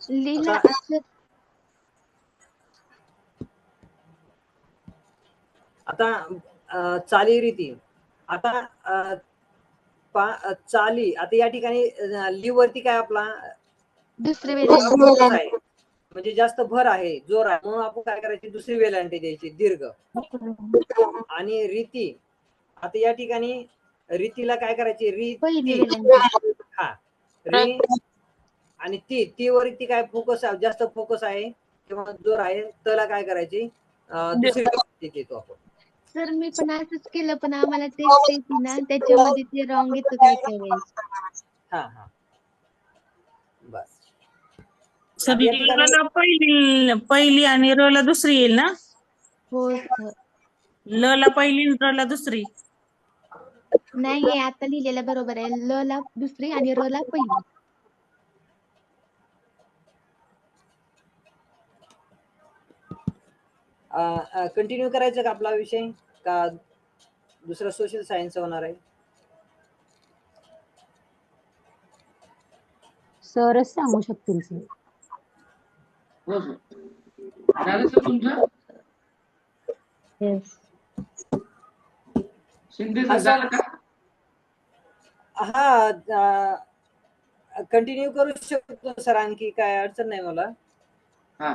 लीला आता आता चालीरीती आता चाली आता या ठिकाणी ली वरती काय आपला दुसरी focus वेळ आहे म्हणजे जास्त भर आहे जोर आहे म्हणून आपण काय करायची दुसरी वेलांटी द्यायची दीर्घ आणि रीती आता या ठिकाणी रीतीला काय करायची पहिली रीती वेलांटी हा री आणि ती वरती काय फोकस जास्त फोकस आहे किंवा जोर आहे त्याला काय करायची दुसरी वेलांटी देतो आपण. सर मी पण असंच केलं पण आम्हाला टेस्ट येते ना त्याच्यामध्ये ते रॉंग येतं काय काय वेळेस. हा हा बस सर आता या ठिकाणी ला पहिली आणि र ला दुसरी येईल ना. हो सर ल ला पहिली र ला दुसरी. नाहीये आता लिहिलेलं बरोबर आहे ल ला दुसरी आणि र ला पहिली. कंटिन्यू करायचं का आपला विषय का दुसरा सोशल सायन्स होणार आहे. सरच सांगू शकतील सर. हो सर झालं सर तुमचं. येस शिंदे सर झालं का. हा कंटिन्यू करू शकतो सर आणखी काय अडचण नाही मला. हा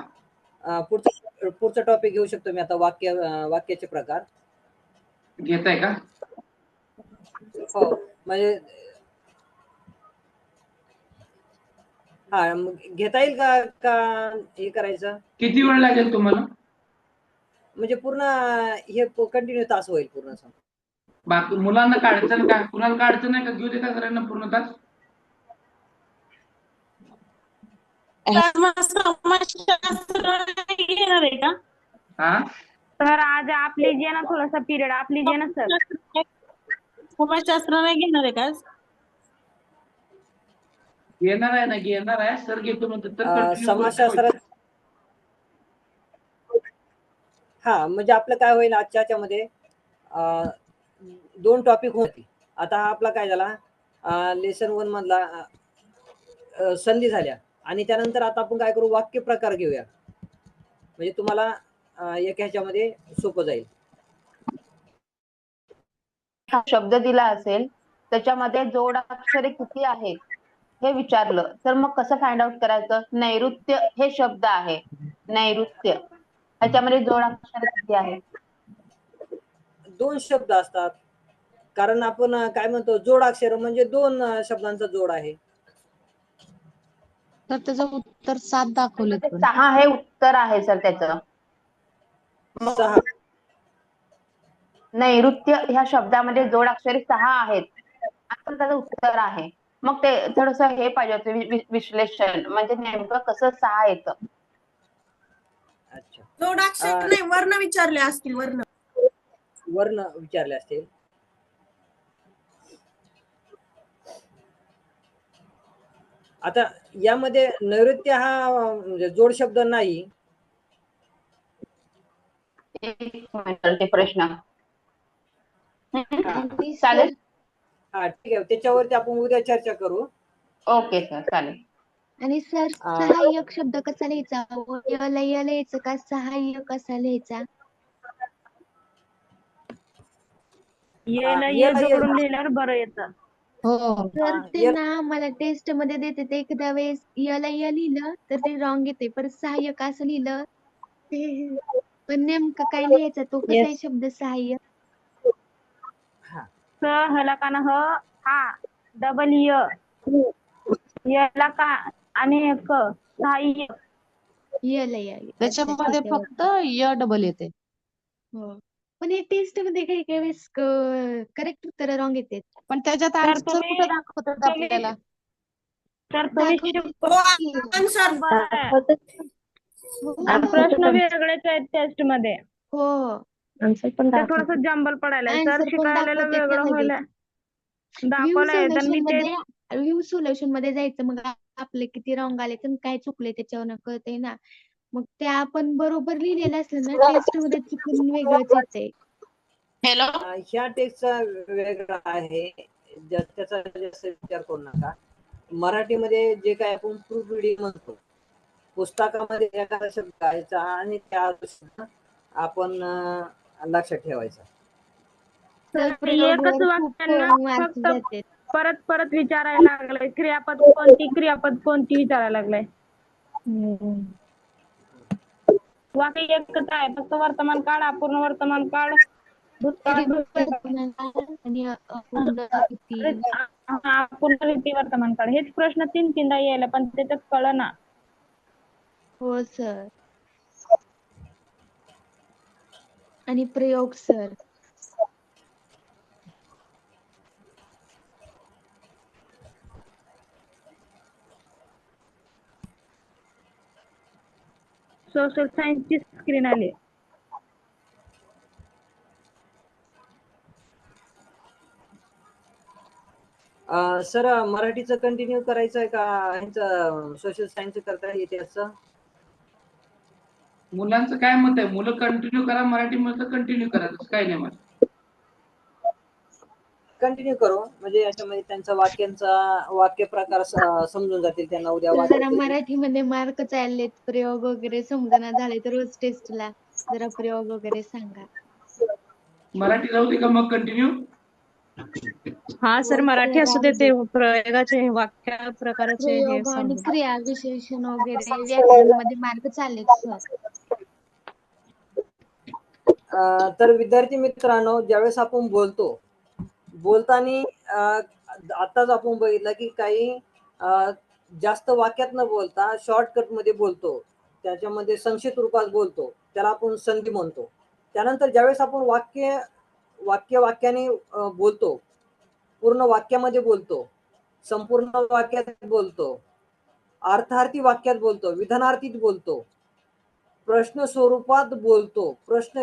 पुढचा टॉपिक घेऊ शकतो मी आता वाक्याचे प्रकार घेताय का. हो म्हणजे हा मग घेता येईल का हे करायचं. किती वेळ लागेल तुम्हाला. म्हणजे पूर्ण हे कंटिन्यू तास होईल पूर्ण. बाकी मुलांना काढायचं का कुणाला काढायचं नाही का घेऊ दे का सरांना पूर्ण तास. घेणार आहे का. हा सर आज आपली जे ना थोडासा पिरियड आपली जे ना सर समाजशास्त्र नाही घेणार आहे का. घेणार आहे ना घेणार आहे सर घेतो म्हणतात तर समाजशास्त्रात हा म्हणजे आपलं काय होईल आजच्या मध्ये 2 टॉपिक होती. आता हा आपला काय झाला लेसन 1 मधला संधी झाल्या आणि त्यानंतर आता आपण काय करू वाक्य प्रकार घेऊया म्हणजे तुम्हाला एक ह्याच्यामध्ये सोपं जाईल. शब्द दिला असेल त्याच्यामध्ये जोडाक्षरे किती आहेत हे विचारलं तर मग कसं फाइंड आउट करायचं. नैऋत्य हे शब्द आहे. नैऋत्य ह्याच्यामध्ये जोडाक्षरे किती आहेत. 2 शब्द असतात कारण आपण काय म्हणतो जोडाक्षर म्हणजे 2 शब्दांचा जोड आहे. तर त्याचं उत्तर 7 दाखवले. 6 हे उत्तर आहे सर त्याचं. 6 नैऋत्य ह्या शब्दामध्ये जोडाक्षरे 6 आहेत असं त्याचं उत्तर आहे. मग ते थोडस हे पाहिजे होतं विश्लेषण म्हणजे नेमकं कसं 6 येतं. अच्छा जोडाक्षर नाही वर्ण विचारले असतील. वर्ण विचारले असतील. आता यामध्ये नैऋत्य हा म्हणजे जोड शब्द नाही. ते प्रश्न आणि चालेल. हा ठीक आहे त्याच्यावरती आपण उद्या चर्चा करू. ओके सर चालेल. आणि सर सहाय्यक शब्द कसा लिहायचा. य लिहायचं का सहाय्य कसा लिहायचा. ये जोडून लिहिल्यावर बरं येतं. हो तर ते ना मला टेस्ट मध्ये देते ते एखाद्या वेळेस य लिहिलं तर ते रॉंग येते परत सहाय्यक असं लिहिलं ते पण नेमकं काय लिहायचं तो कसा आहे शब्द सहाय्य. स ह्याला का ना हा डबल याला का आणि क सहाय्य य त्याच्यामध्ये फक्त य डबल येते. हो पण हे टेस्ट मध्ये काही काही वेळेस करेक्ट उत्तर रॉंग येते. पण त्याच्यात आन्सर कुठे दाखवतात आपल्याला. तर तुम्ही प्रश्न वेगळेच आहेत टेस्ट मध्ये. हो ते थोडस जंबल पडायला सर शिकायला वेगळं व्हायला दाखवलंय तर मी ते व्ह्यू सोल्युशन मध्ये जायचं मग आपले किती रॉंग आले तर काय चुकले त्याच्यावर कळतंय ना. मग ते आपण बरोबर लिहिलेलं असलं ना टेस्ट मध्ये चुकून वेगळंच येतंय. हॅलो ह्या टेक्स्टचा वेगळा आहे त्याचा जास्त विचार करू नका. मराठीमध्ये जे काय आपण प्रूफ रिडिंग म्हणतो पुस्तकामध्ये एखादा शब्द घ्यायचा आणि त्या आपण लक्षात ठेवायचा. सर एकच प्रयोगावर खूप वाक्यांना मार्क्स फक्त जाते. परत परत विचारायला लागलाय. क्रियापद कोणती विचारायला लागलाय. वाक्य एकच आहे, फक्त वर्तमान काळ, अपूर्ण वर्तमान काळ, भूतकाळ, आणि अपूर्ण किती अपूर्ण रीती वर्तमान काळ. हेच प्रश्न 3-3दा यायला पण त्याच्यात कळना. हो सर. आणि प्रयोग सर. सोशल सायन्सची स्क्रीन आली. सर मराठीचं कंटिन्यू करायचं आहे का ह्यांचं सोशल सायन्स करता इतिहासचं? मुलांचं काय मत आहे? मुलं कंटिन्यू करा, मराठी मधलं कंटिन्यू करा, तसं काही नाही मला. कंटिन्यू करू, म्हणजे याच्यामध्ये त्यांचा वाक्य प्रकार समजून जातील त्यांना उद्या जरा वाचायचे. मराठीमध्ये मार्क चाललेत, प्रयोग वगैरे समजना झाले तर रोज टेस्टला जरा प्रयोग वगैरे सांगा. मराठी राहू दे का मग कंटिन्यू? हा सर, हो, मराठी सर, असू दे. राहू ते दे. प्रयोगाचे वाक्य प्रकाराचे हे प्रयोग आणि सांगू. क्रिया विशेषण वगैरे व्याकरण मध्ये मार्क चाललेत सर. तर विद्यार्थी मित्रांनो, ज्यावेळेस आपण बोलताना आताच आपण बघितलं की काही जास्त वाक्यात न बोलता शॉर्टकट मध्ये बोलतो, त्याच्यामध्ये संक्षिप्त रूपात बोलतो, त्याला आपण संधी म्हणतो. त्यानंतर ज्यावेळेस आपण वाक्याने बोलतो, पूर्ण वाक्यामध्ये बोलतो, संपूर्ण वाक्यात बोलतो, अर्थार्थी वाक्यात बोलतो, विधानार्थीत बोलतो, प्रश्न स्वरूपात बोलतो, प्रश्न